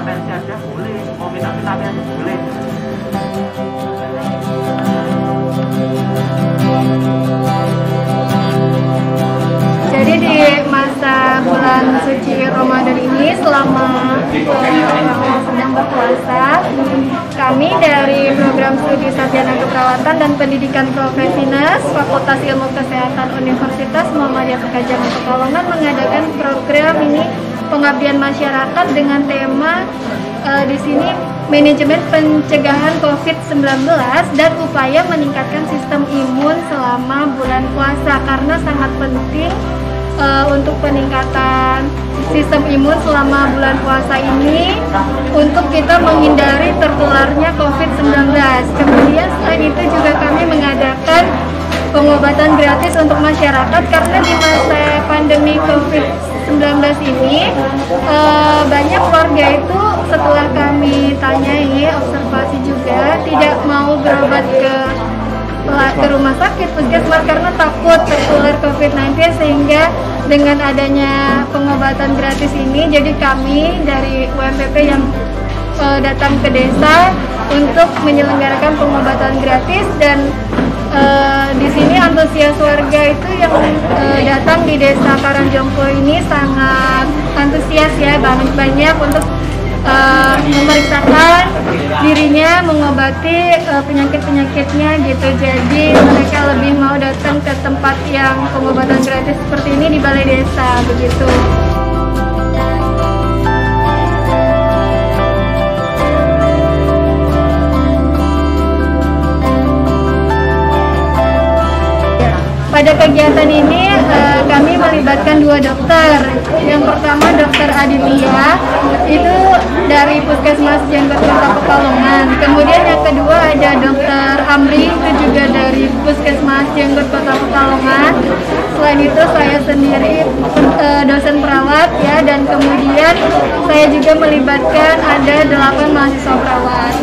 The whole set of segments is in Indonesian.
pensi aja boleh, mau minta vitamin aja boleh. Jadi di masa bulan suci Ramadan ini selama orang sedang berpuasa, kami dari program studi sarjana keperawatan dan pendidikan profesional Fakultas Ilmu Kesehatan Universitas Muhammadiyah Pekalongan Pekalongan mengadakan program ini pengabdian masyarakat dengan tema di sini manajemen pencegahan COVID-19 dan upaya meningkatkan sistem imun selama bulan puasa, karena sangat penting untuk peningkatan sistem imun selama bulan puasa ini untuk kita menghindari tertularnya COVID-19. Kemudian selain itu juga kami mengadakan pengobatan gratis untuk masyarakat, karena di masa pandemi COVID-19 ini banyak warga itu setelah kami tanyai, observasi juga, tidak mau berobat ke rumah sakit puskesmas karena takut tertular COVID-19, sehingga dengan adanya pengobatan gratis ini, jadi kami dari UMPP yang datang ke desa untuk menyelenggarakan pengobatan gratis. Dan di sini antusias warga itu yang datang di desa Karangjongpo ini sangat antusias ya, banyak untuk memeriksakan dirinya, mengobati penyakit-penyakitnya gitu. Jadi mereka lebih mau datang ke tempat yang pengobatan gratis seperti ini di balai desa begitu. Pada kegiatan ini kami melibatkan 2 dokter. Yang pertama Dokter Adilia, itu dari Puskesmas Jenggot Kota Pekalongan. Kemudian yang kedua ada Dokter Amri, itu juga dari Puskesmas Jenggot Kota Pekalongan. Selain itu saya sendiri dosen perawat ya, dan kemudian saya juga melibatkan ada 8 mahasiswa perawat.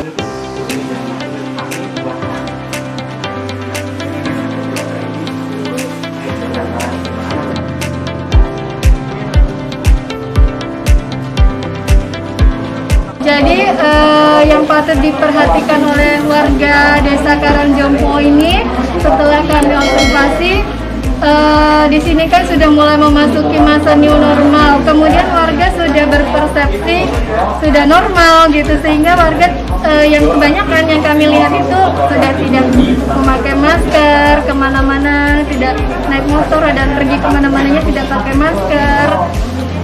Jadi yang patut diperhatikan oleh warga desa Karangjongpo ini, setelah kami observasi, di sini kan sudah mulai memasuki masa new normal. Kemudian warga sudah berpersepsi sudah normal gitu, sehingga warga yang kebanyakan yang kami lihat itu sudah tidak memakai masker kemana-mana, tidak naik motor dan pergi kemana-mananya tidak pakai masker.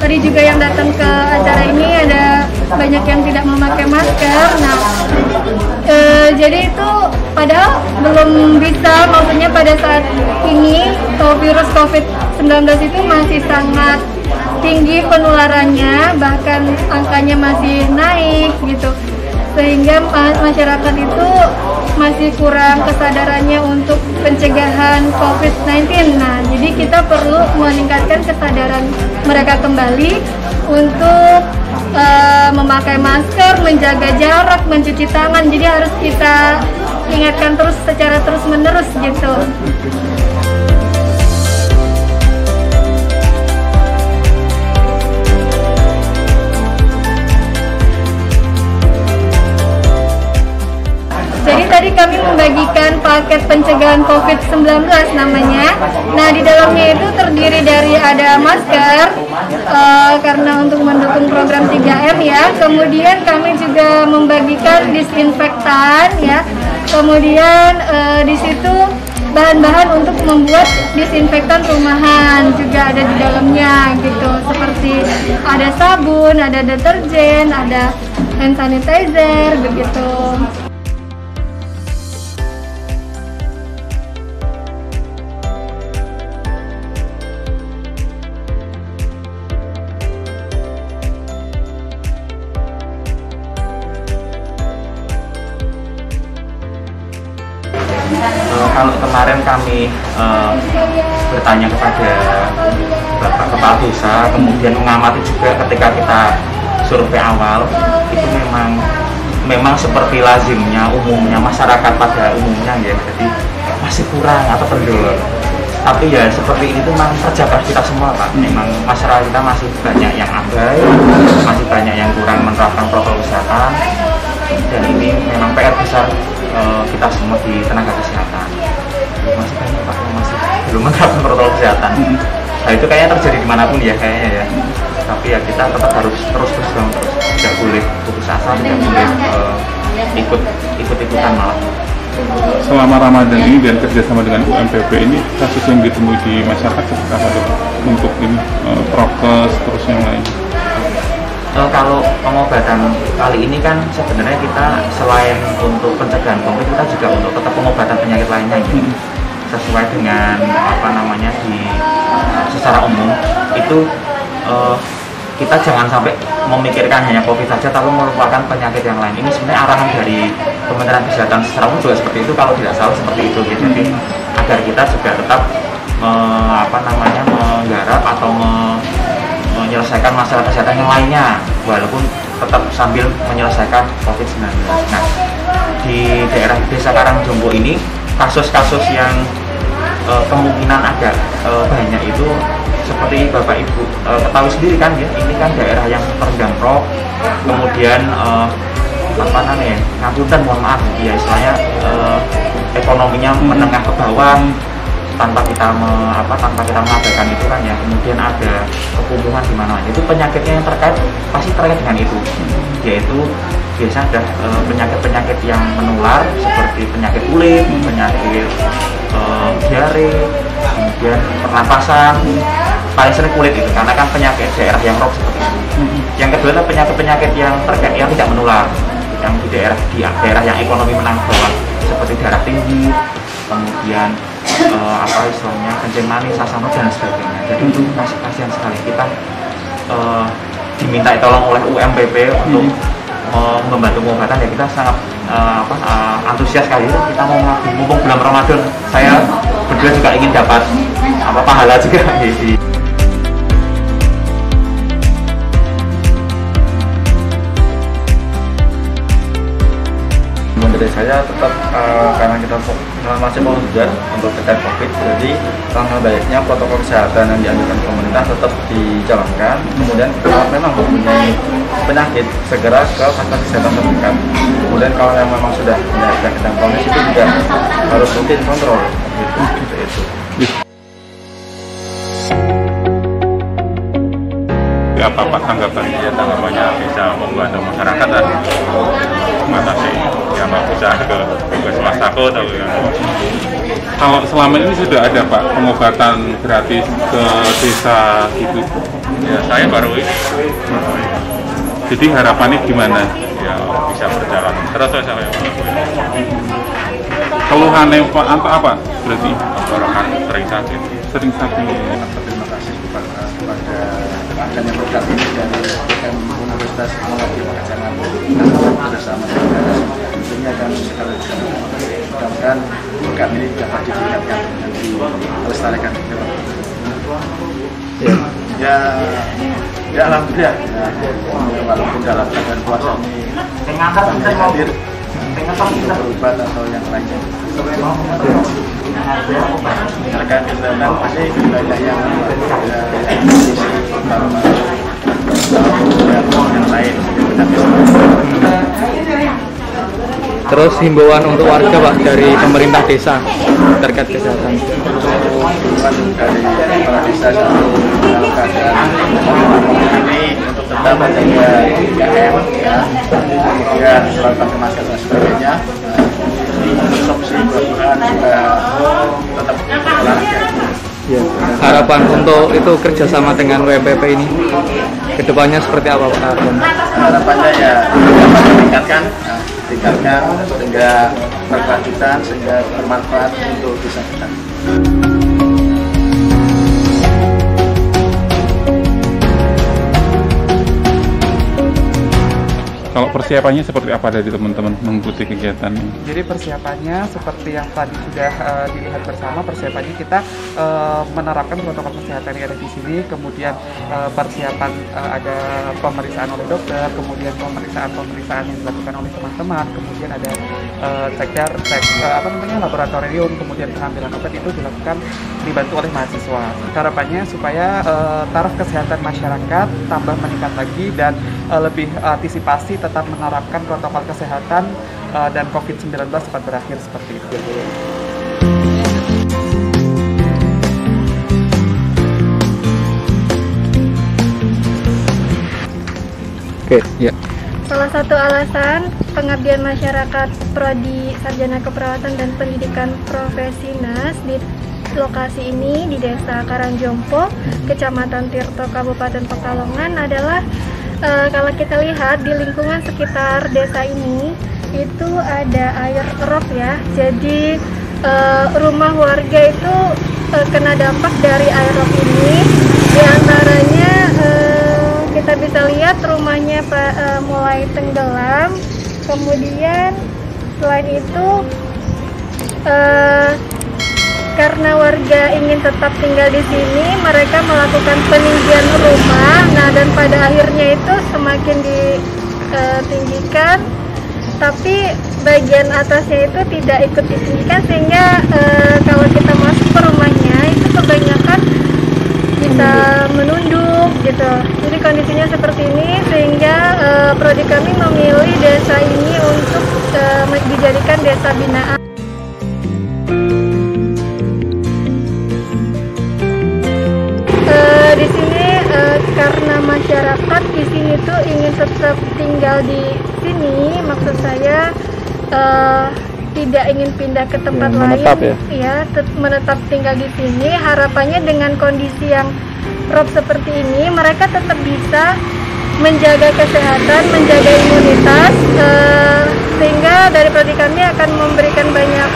Tadi juga yang datang ke acara ini ada banyak yang tidak memakai masker. Nah, jadi itu padahal belum bisa, maksudnya pada saat ini virus COVID-19 itu masih sangat tinggi penularannya, bahkan angkanya masih naik gitu. Sehingga masyarakat itu masih kurang kesadarannya untuk pencegahan COVID-19. Nah, jadi kita perlu meningkatkan kesadaran mereka kembali untuk memakai masker, menjaga jarak, mencuci tangan. Jadi harus kita ingatkan terus secara terus-menerus gitu. Jadi tadi kami membagikan paket pencegahan COVID-19 namanya. Nah, di dalamnya itu terdiri dari ada masker, karena untuk mendukung program 3M ya. Kemudian kami juga membagikan disinfektan ya. Kemudian di situ bahan-bahan untuk membuat disinfektan rumahan juga ada di dalamnya gitu. Seperti ada sabun, ada deterjen, ada hand sanitizer begitu. Kalau kemarin kami bertanya kepada Bapak Kepala Desa, kemudian mengamati juga ketika kita survei awal, itu memang seperti lazimnya umumnya masyarakat pada umumnya ya, jadi masih kurang atau kendor. Tapi ya seperti ini tuh memang kerja keras kita semua Pak. Memang masyarakat kita masih banyak yang abai, masih banyak yang kurang menerapkan protokol kesehatan, dan ini memang PR besar kita semua di tenaga kesehatan. Masih banyak Pak yang masih belum menerapkan protokol kesehatan. Nah itu kayaknya terjadi dimanapun ya kayaknya ya. Tapi ya kita tetap harus terus tidak boleh putus asa, tidak boleh ikut-ikutan malah. Selama Ramadan ini dan kerjasama dengan UMPP ini, kasus yang ditemui di masyarakat seperti apa tuh untuk ini prokes terus yang lain? Kalau pengobatan kali ini kan sebenarnya kita selain untuk pencegahan COVID, kita juga untuk tetap pengobatan penyakit lainnya gitu. Sesuai dengan apa namanya secara umum itu kita jangan sampai memikirkan hanya COVID saja, tapi merupakan penyakit yang lain. Ini sebenarnya arahan dari Kementerian Kesehatan secara umum juga seperti itu, kalau tidak salah seperti itu. Jadi agar kita juga tetap menggarap atau menyelesaikan masalah kesehatan yang lainnya, walaupun tetap sambil menyelesaikan COVID-19. Nah, di daerah Desa Karangjombo ini kasus-kasus yang kemungkinan agak banyak itu seperti Bapak Ibu ketahui sendiri kan ya, ini kan daerah yang terendam rob, kemudian ngapunten mohon maaf ya istilahnya ekonominya menengah ke bawah, tanpa kita mengabaikan itu kan ya, kemudian ada kekumuhan di mana itu penyakitnya yang pasti terkait dengan itu, yaitu biasanya ada penyakit-penyakit yang menular seperti penyakit kulit, penyakit diare, kemudian pernapasan, paling sering kulit itu karena kan penyakit daerah yang rob seperti itu. Yang kedua adalah penyakit-penyakit yang terkait yang tidak menular, yang di daerah yang ekonomi menengah bawah seperti darah tinggi, kemudian istilahnya kencing manis, asam lambung dan sebagainya. Jadi itu kasihan sekali, kita diminta tolong oleh UMPP untuk membantu pengobatan ya, kita sangat antusias sekali. Kita mau ngabdi mumpung bulan Ramadan, saya berdua juga ingin dapat pahala juga gitu. Dari saya tetap karena kita masih mau hujan untuk terkait COVID, jadi langkah baiknya protokol kesehatan yang dianjurkan pemerintah tetap dijalankan. Kemudian kalau memang mempunyai penyakit segera ke fasilitas kesehatan terdekat. Kemudian kalau yang memang sudah punya penyakit yang kronis itu juga harus rutin kontrol gitu itu. Apa tanggapan? Ya tanggapannya bisa membantu masyarakat dan mengatasi yang bisa ke puskesmas takut atau yang. Kalau selama ini sudah ada Pak pengobatan gratis ke desa itu? Ya saya baru ini. Jadi harapannya gimana? Ya bisa berjalan terus saya. Keluhannya apa? Berarti Tenggorokan sering sakit. Sering sakit. Terima kasih kepada adanya program ini dari Universitas Teknologi Pekerjaan bersama dengan tentunya kami sekali mudah-mudahan program ini dapat ditingkatkan dan dilestarikan. Ya alhamdulillah walaupun dalam keadaan puasa ini hadir untuk berobat atau yang lainnya. Terkait kesehatan pasti banyak yang lain. Terus himbauan untuk warga Pak dari pemerintah desa terkait kesehatan. Himbauan dari kepala desa dalam keadaan ini untuk tetap menjaga 3M ya, kemudian selalu pakai masker dan sebagainya. Konsumsi buah-buahan juga tetap olahraga. Ya. Harapan untuk itu kerjasama dengan WPP ini kedepannya seperti apa Pak? Harapannya ya dapat ditingkatkan sehingga berkelanjutan sehingga bermanfaat untuk desa kita. Kalau persiapannya seperti apa dari teman-teman mengikuti kegiatan ini? Jadi persiapannya seperti yang tadi sudah dilihat bersama, persiapannya kita menerapkan protokol kesehatan yang ada di sini, kemudian persiapan ada pemeriksaan oleh dokter, kemudian pemeriksaan yang dilakukan oleh teman-teman, kemudian ada laboratorium, kemudian pengambilan obat itu dilakukan dibantu oleh mahasiswa. Harapannya supaya taraf kesehatan masyarakat tambah meningkat lagi dan lebih antisipasi tetap menerapkan protokol kesehatan dan COVID-19 cepat berakhir seperti itu. Oke, ya. Salah satu alasan pengabdian masyarakat Prodi Sarjana Keperawatan dan Pendidikan Profesi NAS di lokasi ini di Desa Karangjompo, Kecamatan Tirto, Kabupaten Pekalongan adalah kalau kita lihat di lingkungan sekitar desa ini itu ada air rop ya. Jadi rumah warga itu kena dampak dari air rop ini. Di antaranya kita bisa lihat rumahnya mulai tenggelam. Kemudian selain itu karena warga ingin tetap tinggal di sini, mereka melakukan peninggian rumah. Nah, dan pada akhirnya itu semakin ditinggikan, tapi bagian atasnya itu tidak ikut ditinggikan, sehingga kalau kita masuk ke rumahnya itu kebanyakan bisa menunduk gitu. Jadi kondisinya seperti ini, sehingga prodi kami memilih desa ini untuk dijadikan desa binaan. Di sini karena masyarakat di sini tuh ingin tetap tinggal di sini, maksud saya tidak ingin pindah ke tempat lain, menetap tinggal di sini. Harapannya dengan kondisi yang rob seperti ini, mereka tetap bisa menjaga kesehatan, menjaga imunitas, sehingga dari prodi kami akan memberikan banyak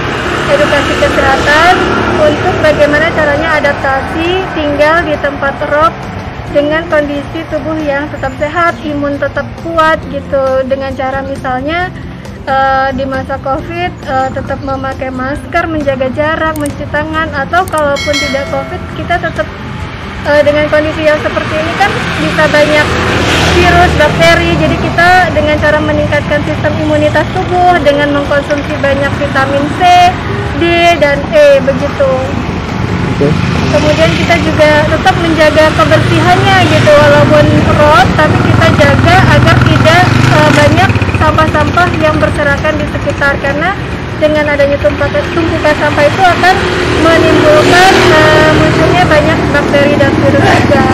edukasi kesehatan untuk bagaimana caranya adaptasi tinggal di tempat rob dengan kondisi tubuh yang tetap sehat, imun tetap kuat gitu, dengan cara misalnya di masa COVID tetap memakai masker, menjaga jarak, mencuci tangan, atau kalaupun tidak COVID kita tetap dengan kondisi yang seperti ini kan bisa banyak virus, bakteri, jadi kita dengan cara meningkatkan sistem imunitas tubuh dengan mengkonsumsi banyak vitamin C, D, dan E begitu. Kemudian kita juga tetap menjaga kebersihannya gitu, walaupun rob tapi kita jaga agar tidak banyak sampah-sampah yang berserakan di sekitar, karena dengan adanya tumpukan sampah itu akan menimbulkan munculnya banyak bakteri dan virus juga.